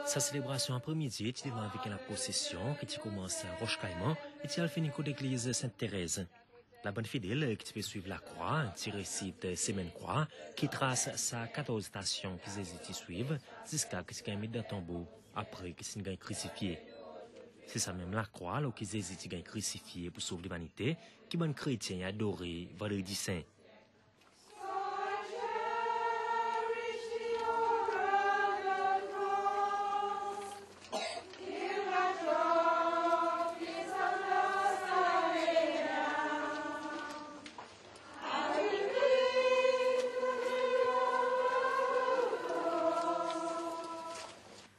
Sa célébration après-midi est avec la procession qui commence à Roche-Caïman et qui a fini à l'église Sainte-Thérèse. La bonne fidèle qui peut suivre la croix, qui récite Semaine Croix, qui trace sa 14 stations qui hésitent suivre jusqu'à ce qu'il mis dans le tombeau après qu'il soit crucifié. C'est ça même la croix qui hésite à crucifié pour sauver l'humanité qui bon chrétien adoré vendredi saint.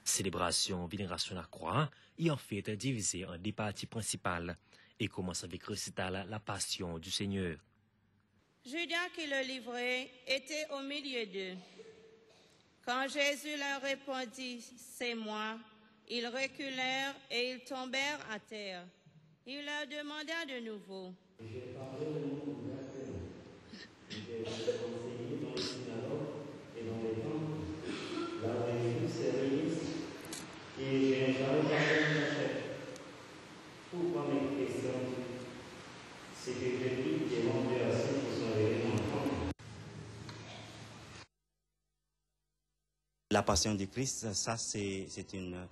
Célébration Vénération la Croix est en fait divisée en deux parties principales et commence avec récital la Passion du Seigneur. Judas qui le livrait était au milieu d'eux. Quand Jésus leur répondit « C'est moi », ils reculèrent et ils tombèrent à terre. Il leur demanda de nouveau « J'ai parlé au nom ouvertement. J'ai enseigné dans les synagogues et dans les temples, là où les Juifs se réunissent, et je n'ai jamais parlé de ma chef. Pourquoi mes questions? C'est que j'ai dit que mon Dieu a su pour son réveil enfant. » La Passion du Christ, ça c'est une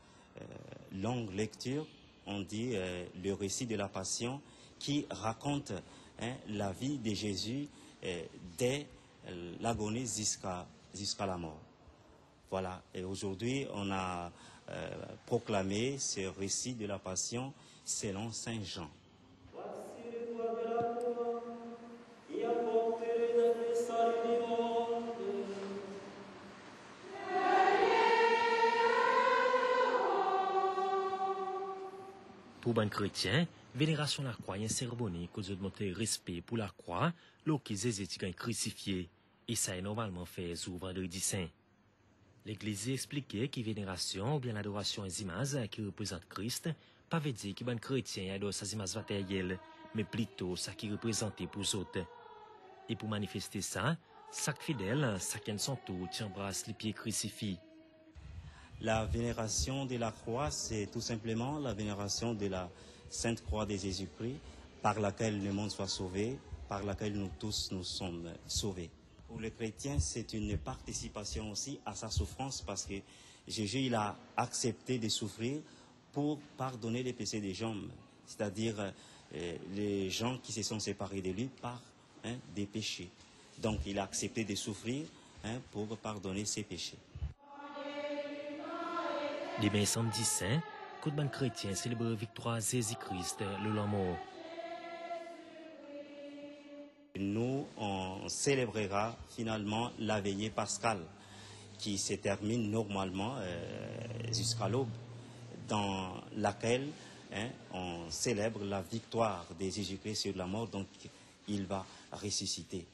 longue lecture. On dit le récit de la Passion qui raconte la vie de Jésus dès l'agonie jusqu'à la mort. Voilà, et aujourd'hui on a proclamé ce récit de la Passion selon Saint Jean. Voici le poids de la croix qui apporterait le salut du monde. Pour bon chrétien, vénération la croix est une cérémonie qui doit montrer respect pour la croix, l'eau qui est crucifié, et ça est normalement fait sous vendredi saint. L'Église expliquait que vénération ou bien l'adoration des images qui représentent Christ, pas veut dire que bon chrétien adore ces images matérielles, mais plutôt ça qui représente pour les autres. Et pour manifester ça, chaque fidèle, chacun son tour, embrasse les pieds crucifiés. La vénération de la croix, c'est tout simplement la vénération de la Sainte Croix de Jésus-Christ, par laquelle le monde soit sauvé, par laquelle nous tous nous sommes sauvés. Pour le chrétien, c'est une participation aussi à sa souffrance, parce que Jésus il a accepté de souffrir pour pardonner les péchés des gens, c'est-à-dire les gens qui se sont séparés de lui par des péchés. Donc il a accepté de souffrir pour pardonner ses péchés. Demain samedi saint, coup de bon chrétien célèbre la victoire de Jésus-Christ, le mort. Nous, on célébrera finalement la veillée pascale qui se termine normalement jusqu'à l'aube, dans laquelle on célèbre la victoire de Jésus-Christ sur la mort, donc il va ressusciter.